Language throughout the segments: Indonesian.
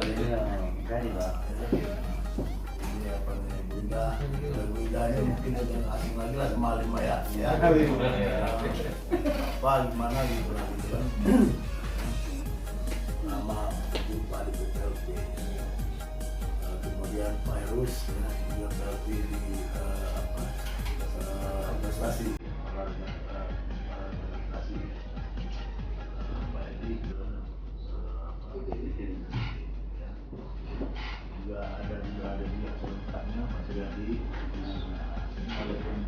Iya, dari Pak. Ini apa nih Bunda mungkin ada yang asing lagi lah sama Lima ya. Ya. Apa gimana gitu lah gitu kan. Nama Bupati di PLT. Kemudian Pak Herus ya, juga PLT di prestasi Pak Edi juga ada juga selengkapnya Pak Sugadi walaupun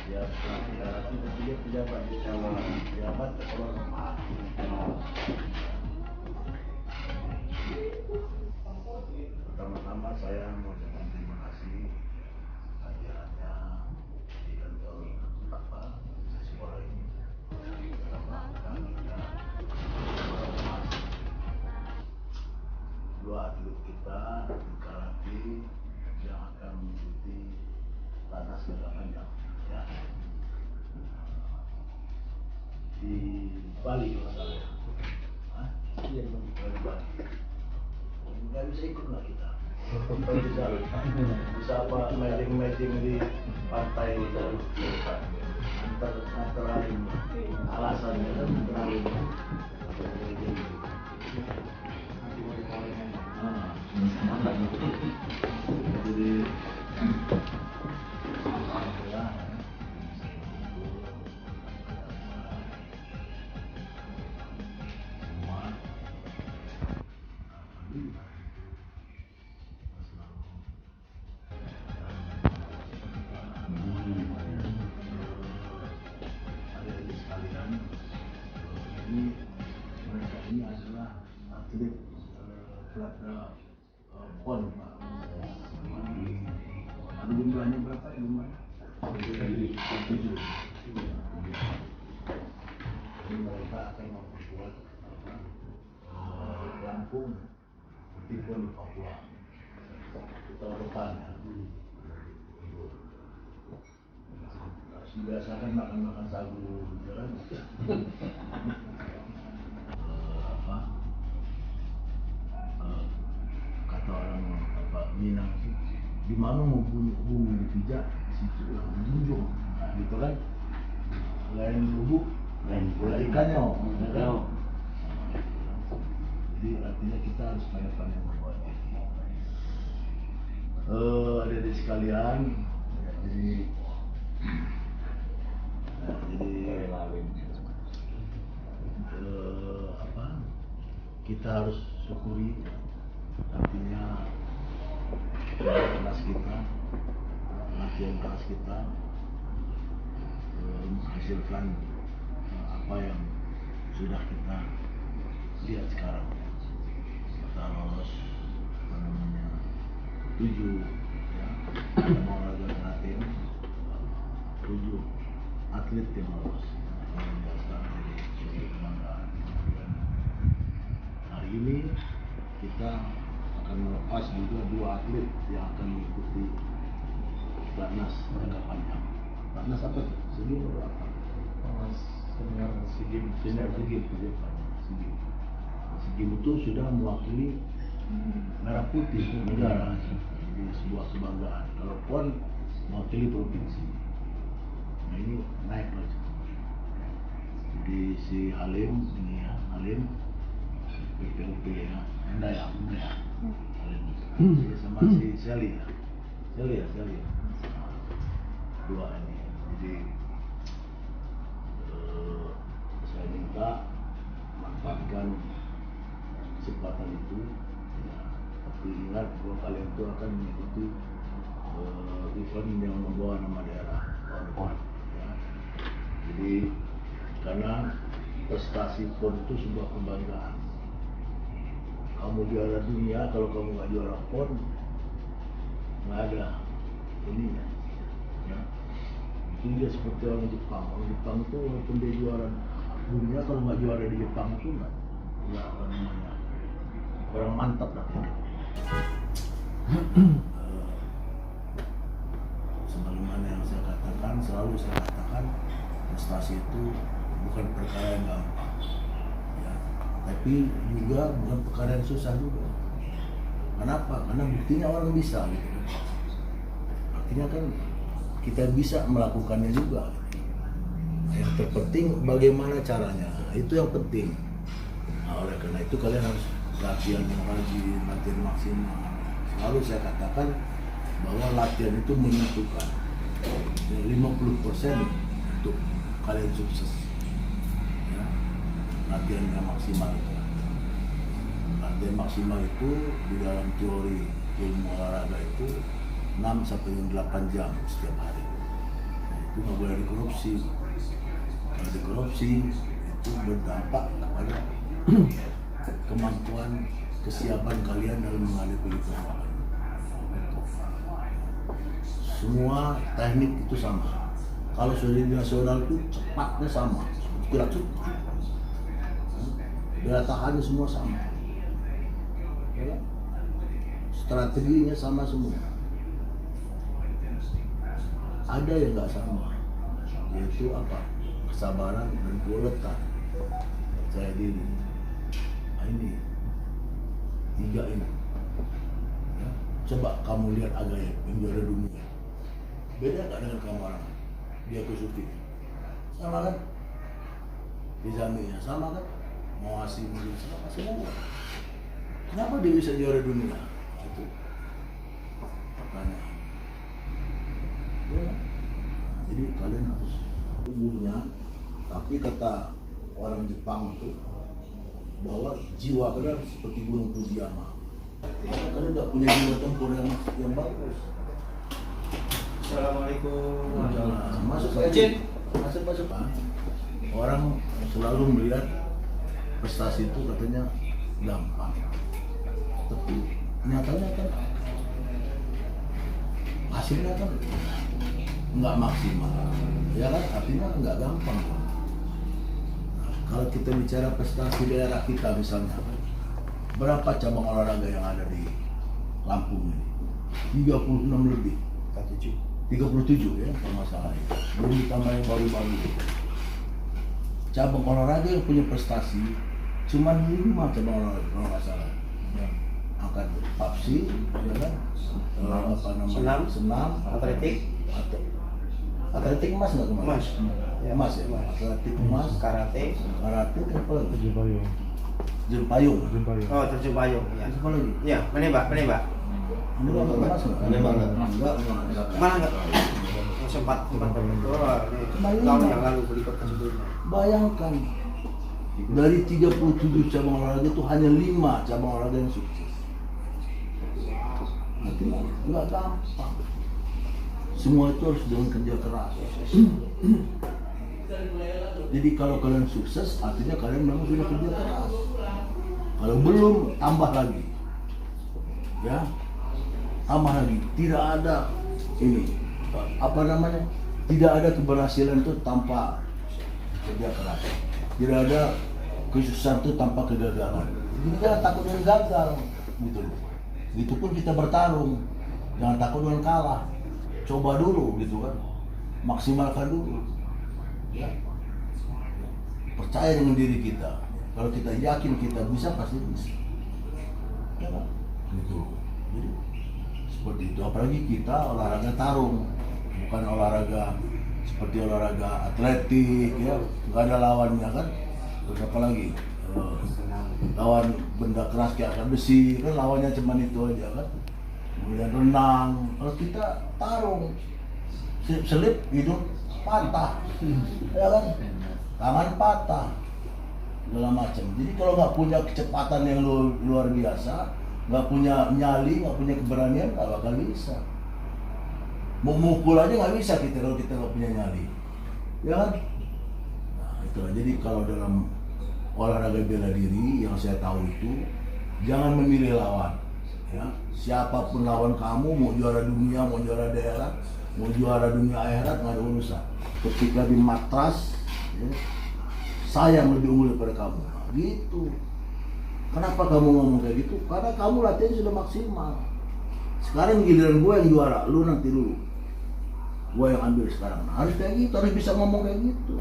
dia tapi dia pejabat kalau pertama-tama saya mengucapkan terima kasih hadirannya di kantor sekolah ini dua atlet kita di karate yang akan mengikuti Platnas Jaga Panjang ya di Bali kalau salah iya di Bali nggak bisa ikut lah kita bisa apa meeting di pantai antara lain alasannya kan lain jadi mereka ini adalah atlet PON Pak. Ada jumlahnya berapa jumlahnya? 7. Mereka akan memperkuat Lampung meskipun di Papua tahun depan ya. Biasakan makan sagu jalan. Kata orang Minang sih, di mana mau bumi pijak, situ lah dijunjung, gitu kan? Lain lubuk, lain ikannya, ya. Jadi artinya kita harus pandai-pandai membuat. Adik-adik sekalian, jadi kita harus syukuri artinya kelas kita, latihan kelas kita menghasilkan apa yang sudah kita lihat sekarang. Kita lolos 7 ya, olahraga latihan 7 atlet yang lolos. Hari ini kita akan melepas juga 2 atlet yang akan mengikuti Platnas Jaga Panjang. Platnas apa tuh? Segi berapa? Segi itu sudah mewakili merah putih negara, jadi sebuah kebanggaan. Kalau PON mewakili provinsi. Nah ini naik lagi. Jadi si Halim ini ya, Halim PPOP ya, Anda ya, sama si Sally ya, dua ini. Jadi saya minta manfaatkan kesempatan itu ya, tapi ingat bahwa kalian itu akan mengikuti event yang membawa nama daerah PON ya. Jadi karena prestasi PON itu sebuah kebanggaan. Kamu juara dunia, kalau kamu nggak juara PON nggak ada ininya ya. Itu dia seperti orang Jepang itu walaupun dia juara dunia, kalau nggak juara di Jepang itu nggak namanya orang mantap lah ya. Sebagaimana yang saya katakan, selalu saya katakan prestasi itu bukan perkara yang gampang ya, tapi juga bukan perkara yang susah juga. Kenapa? Karena buktinya orang bisa gitu. Artinya kan kita bisa melakukannya juga. Yang terpenting bagaimana caranya, itu yang penting. Nah, oleh karena itu kalian harus latihan yang rajin, latihan maksimal. Selalu saya katakan bahwa latihan itu menentukan 50% untuk kalian sukses. Ya, latihan yang maksimal itu. Latihan maksimal itu di dalam teori ilmu olahraga itu 6-8 jam setiap hari. Nah, itu nggak boleh dikorupsi. Kalau dikorupsi itu berdampak kepada kemampuan kesiapan kalian dalam menghadapi persoalan. Semua teknik itu sama. Kalau sudah di nasional itu cepatnya sama, gerak cepat, daya tahannya semua sama, ya, strateginya sama semua. Ada yang nggak sama, yaitu apa? Kesabaran dan keuletan, percaya diri. Nah, ini 3 ini. Ya, coba kamu lihat Agaev yang juara dunia. Beda nggak dengan kamu orang? Dia Kusuti sama kan? Nizaminya sama kan? Mawasi sama semua. Kenapa dia bisa juara dunia? Itu pertanyaan. Ya. Jadi kalian harus tubuhnya, tapi kata orang Jepang itu bahwa jiwa kalian seperti gunung Fujiyama. Kalian nggak punya jiwa tempur yang bagus. Assalamualaikum. Masuk aja. Masuk. Orang selalu melihat prestasi itu katanya gampang, tapi nyatanya kan hasilnya kan nggak maksimal, ya kan? Artinya nggak gampang. Nah, kalau kita bicara prestasi daerah kita misalnya, berapa cabang olahraga yang ada di Lampung ini? 36 lebih. 37 ya permasalahannya. Belum ditambah yang baru-baru. Cabang olahraga yang punya prestasi cuma 5 cabang olahraga kalau nggak salah. Ya. Angkat papsi, ya kan? Apa namanya? Senam, atletik, atletik emas nggak kemarin? Emas. Ya, emas ya. Atletik emas, karate, apa lagi? Terjun payung. Terjun payung. oh terjun payung, ya. Apa lagi? Ya, menembak. Ini nggak emas nggak? Menembak nggak? Enggak. Mana nggak? Sempat tahun yang lalu berikut sebelumnya. Bayangkan dari 37 cabang olahraga itu hanya 5 cabang olahraga yang sukses. Nanti nggak gampang. Semua itu harus dengan kerja keras. Jadi kalau kalian sukses, artinya kalian memang sudah kerja keras. Kalau belum, tambah lagi. Ya, tambah lagi. Tidak ada ini, apa namanya? Tidak ada keberhasilan itu tanpa kerja keras. Tidak ada kesuksesan itu tanpa kegagalan. Jadi jangan takut dengan gagal, gitu loh. Itu pun kita bertarung, jangan takut dengan kalah. Coba dulu, gitu kan, maksimalkan dulu. Ya. Percaya dengan diri kita. Kalau kita yakin kita bisa, pasti bisa. Ya kan? Gitu. Jadi seperti itu. Apalagi kita olahraga tarung, bukan olahraga seperti olahraga atletik, ya, nggak ada lawannya kan. Terus apa lagi? Lawan benda keras kayak angkat besi, kan lawannya cuma itu aja kan. Kemudian renang, kalau kita tarung, selip hidung patah, ya kan, tangan patah, segala macam. Jadi kalau nggak punya kecepatan yang luar biasa, nggak punya nyali, nggak punya keberanian, nggak bakal bisa. Mau mukul aja nggak bisa kita kalau kita nggak punya nyali, ya kan? Nah itulah. Jadi kalau dalam olahraga bela diri yang saya tahu itu, jangan memilih lawan. Ya, siapapun lawan kamu, mau juara dunia, mau juara daerah, mau juara dunia akhirat, nggak ada urusan. Ketika di matras, ya, saya yang lebih unggul daripada kamu. Nah, gitu. Kenapa kamu ngomong kayak gitu? Karena kamu latihan sudah maksimal. Sekarang giliran gue yang juara, lu nanti dulu. Gue yang ambil sekarang. Nah, harus kayak gitu, harus bisa ngomong kayak gitu.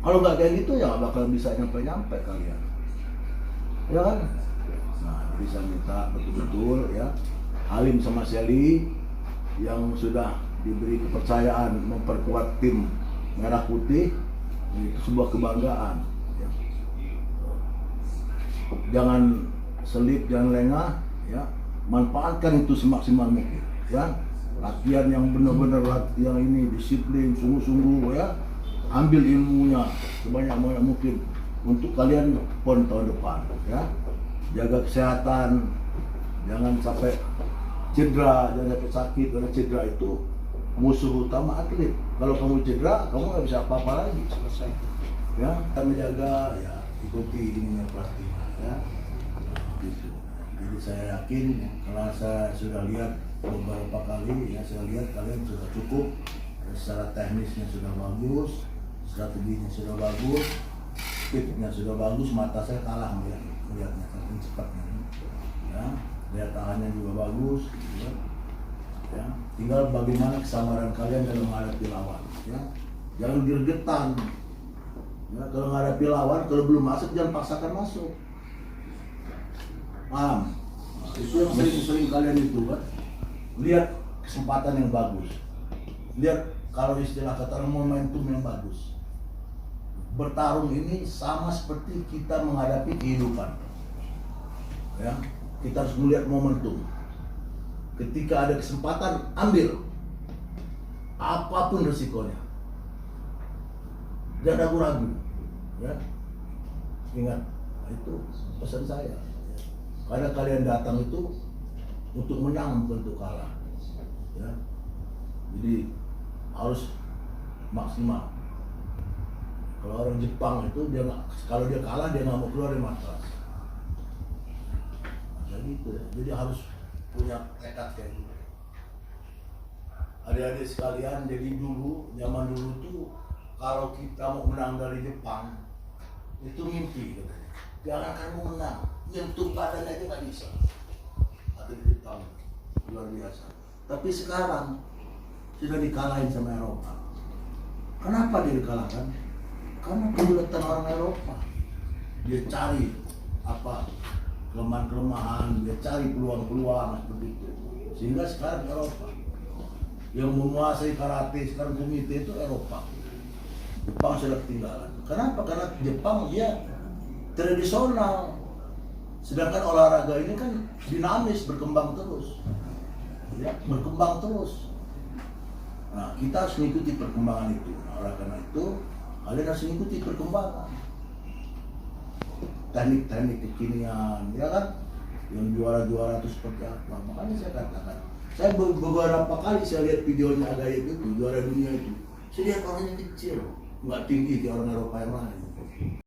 Kalau nggak kayak gitu ya nggak bakal bisa nyampe-nyampe kalian. Ya kan? Nah, jadi saya minta betul-betul ya Halim sama Shelly yang sudah diberi kepercayaan memperkuat tim Merah Putih, itu sebuah kebanggaan. Ya. Jangan selip, jangan lengah, ya. Manfaatkan itu semaksimal mungkin. Ya. Latihan yang benar-benar yang ini disiplin, sungguh-sungguh, ya. Ambil ilmunya sebanyak-banyak mungkin untuk kalian pon tahun depan. Ya. Jaga kesehatan, jangan sampai cedera, jangan sampai sakit, karena cedera itu musuh utama atlet. Kalau kamu cedera, kamu nggak bisa apa-apa lagi. Selesai. Ya, kita menjaga, ya ikuti ininya pelatih. Ya, gitu. Jadi saya yakin, kalau saya sudah lihat beberapa kali, ya saya lihat kalian sudah cukup. Secara teknisnya sudah bagus, strateginya sudah bagus, speednya sudah bagus. Mata saya kalah melihatnya, saking cepatnya. Ya, daya tahannya juga bagus. Ya. Ya, tinggal bagaimana kesabaran kalian dalam menghadapi lawan. Ya, jangan gergetan. Ya, kalau menghadapi lawan, kalau belum masuk jangan paksakan masuk. Paham? Nah, itu yang sering kalian itu kan. Lihat kesempatan yang bagus. Lihat kalau istilah kata momentum yang bagus. Bertarung ini sama seperti kita menghadapi kehidupan. Ya, kita harus melihat momentum. Ketika ada kesempatan, ambil. Apapun resikonya. Jangan ragu-ragu. Ya. Ingat, itu pesan saya. Karena kalian datang itu untuk menang, bukan untuk kalah. Ya. Jadi harus maksimal. Kalau orang Jepang itu kalau dia kalah dia nggak mau keluar dari matras. Nah, gitu ya. Jadi harus punya tekad kayak gitu. Adik-adik sekalian, jadi zaman dulu tuh kalau kita mau menang dari Jepang itu mimpi katanya. Jangan kamu menang, nyentuh badan aja nggak bisa. Ada di Jepang luar biasa. Tapi sekarang sudah dikalahin sama Eropa. Kenapa dia dikalahkan? Karena kebuletan orang Eropa. Dia cari apa? Kelemahan-kelemahan, dia cari peluang-peluang seperti itu. Sehingga sekarang Eropa yang menguasai karate sekarang komite itu Eropa. Jepang sudah ketinggalan. Kenapa? Karena Jepang dia tradisional. Sedangkan olahraga ini kan dinamis, berkembang terus. Ya, berkembang terus. Nah, kita harus mengikuti perkembangan itu. Nah, oleh karena itu, kalian harus mengikuti perkembangan. Teknik-teknik kekinian, ya kan? Yang juara-juara itu seperti apa? Makanya saya katakan, saya beberapa kali saya lihat videonya Agaib itu, juara dunia itu. Saya lihat orangnya kecil, nggak tinggi kayak orang Eropa yang lain.